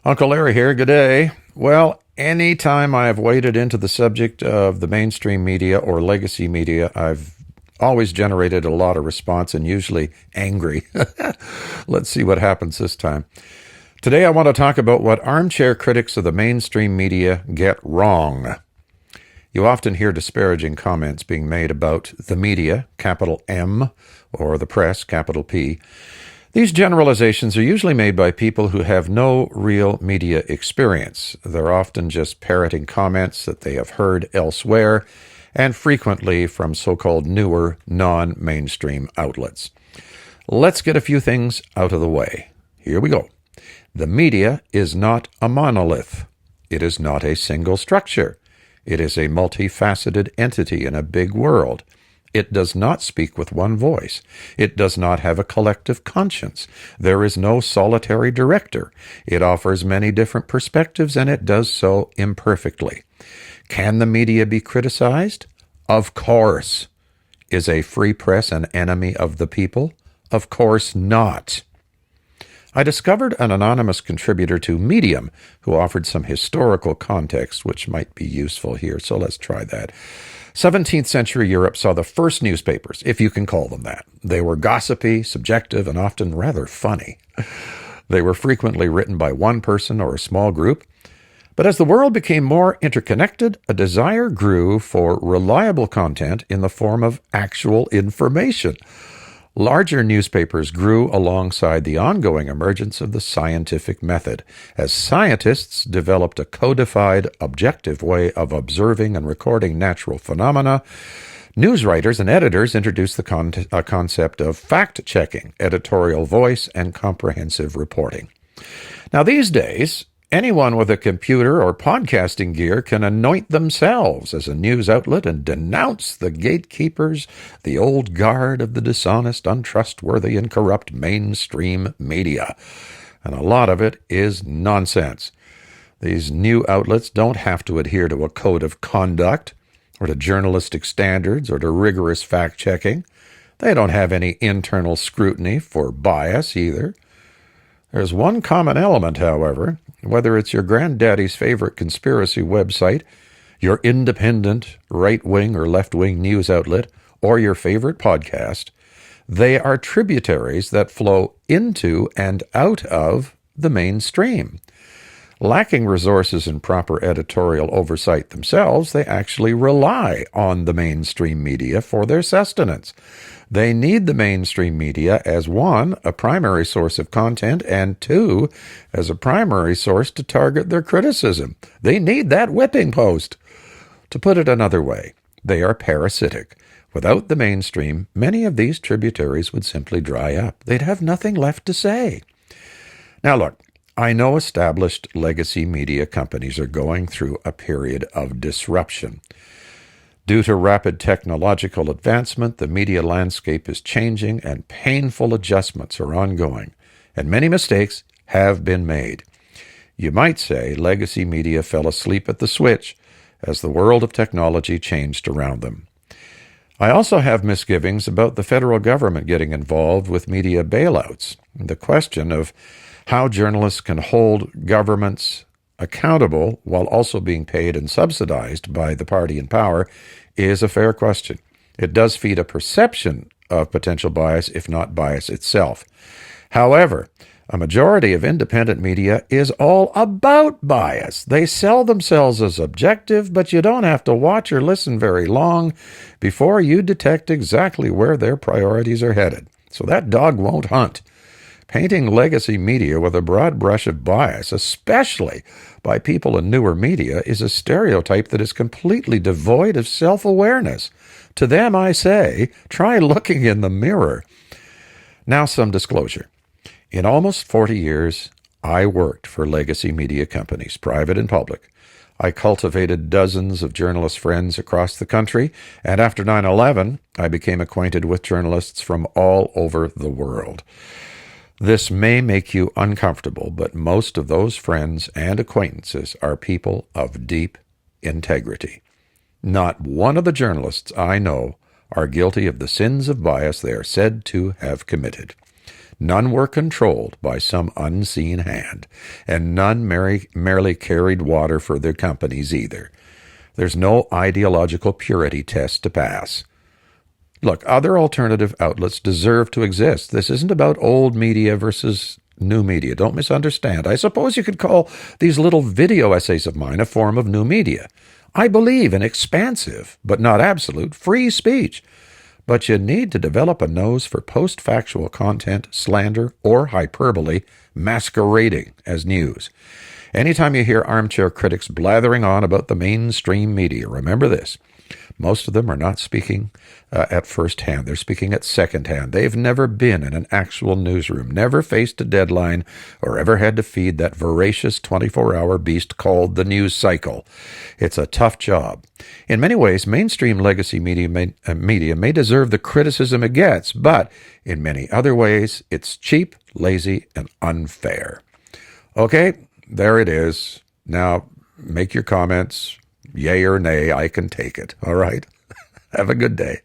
Uncle Larry here. Good day. Well, anytime I have waded into the subject of the mainstream media or legacy media, I've always generated a lot of response and usually angry. Let's see what happens this time. Today I want to talk about what armchair critics of the mainstream media get wrong. You often hear disparaging comments being made about the media, capital M, or the press, capital P. These generalizations are usually made by people who have no real media experience. They're often just parroting comments that they have heard elsewhere, and frequently from so-called newer, non-mainstream outlets. Let's get a few things out of the way. Here we go. The media is not a monolith. It is not a single structure. It is a multifaceted entity in a big world. It does not speak with one voice. It does not have a collective conscience. There is no solitary director. It offers many different perspectives, and it does so imperfectly. Can the media be criticized? Of course. Is a free press an enemy of the people? Of course not. I discovered an anonymous contributor to Medium who offered some historical context, which might be useful here, so let's try that. 17th century Europe saw the first newspapers, if you can call them that. They were gossipy, subjective, and often rather funny. They were frequently written by one person or a small group. But as the world became more interconnected, a desire grew for reliable content in the form of actual information. Larger newspapers grew alongside the ongoing emergence of the scientific method, as scientists developed a codified, objective way of observing and recording natural phenomena. News writers and editors introduced the concept of fact-checking, editorial voice, and comprehensive reporting. Now, these days, anyone with a computer or podcasting gear can anoint themselves as a news outlet and denounce the gatekeepers, the old guard of the dishonest, untrustworthy, and corrupt mainstream media. And a lot of it is nonsense. These new outlets don't have to adhere to a code of conduct, or to journalistic standards, or to rigorous fact-checking. They don't have any internal scrutiny for bias either. There's one common element, however. Whether it's your granddaddy's favorite conspiracy website, your independent right-wing or left-wing news outlet, or your favorite podcast, they are tributaries that flow into and out of the mainstream. Lacking resources and proper editorial oversight themselves, they actually rely on the mainstream media for their sustenance. They need the mainstream media as, one, a primary source of content, and two, as a primary source to target their criticism. They need that whipping post. To put it another way, they are parasitic. Without the mainstream, many of these tributaries would simply dry up. They'd have nothing left to say. Now look, I know established legacy media companies are going through a period of disruption. Due to rapid technological advancement, the media landscape is changing and painful adjustments are ongoing, and many mistakes have been made. You might say legacy media fell asleep at the switch as the world of technology changed around them. I also have misgivings about the federal government getting involved with media bailouts. The question of how journalists can hold governments accountable while also being paid and subsidized by the party in power is a fair question. It does feed a perception of potential bias, if not bias itself. However, a majority of independent media is all about bias. They sell themselves as objective, but you don't have to watch or listen very long before you detect exactly where their priorities are headed. So that dog won't hunt. Painting legacy media with a broad brush of bias, especially by people in newer media, is a stereotype that is completely devoid of self-awareness. To them, I say, try looking in the mirror. Now, some disclosure. In almost 40 years, I worked for legacy media companies, private and public. I cultivated dozens of journalist friends across the country, and after 9/11, I became acquainted with journalists from all over the world. This may make you uncomfortable, but most of those friends and acquaintances are people of deep integrity. Not one of the journalists I know are guilty of the sins of bias they are said to have committed. None were controlled by some unseen hand, and none merely carried water for their companies either. There's no ideological purity test to pass. Look, other alternative outlets deserve to exist. This isn't about old media versus new media. Don't misunderstand. I suppose you could call these little video essays of mine a form of new media. I believe in expansive, but not absolute, free speech. But you need to develop a nose for post-factual content, slander, or hyperbole masquerading as news. Anytime you hear armchair critics blathering on about the mainstream media, remember this. Most of them are not speaking at first hand. They're speaking at second hand. They've never been in an actual newsroom, never faced a deadline, or ever had to feed that voracious 24-hour beast called the news cycle. It's a tough job. In many ways, mainstream legacy media may deserve the criticism it gets, but in many other ways, it's cheap, lazy, and unfair. Okay, there it is. Now, make your comments. Yay or nay, I can take it. All right? Have a good day.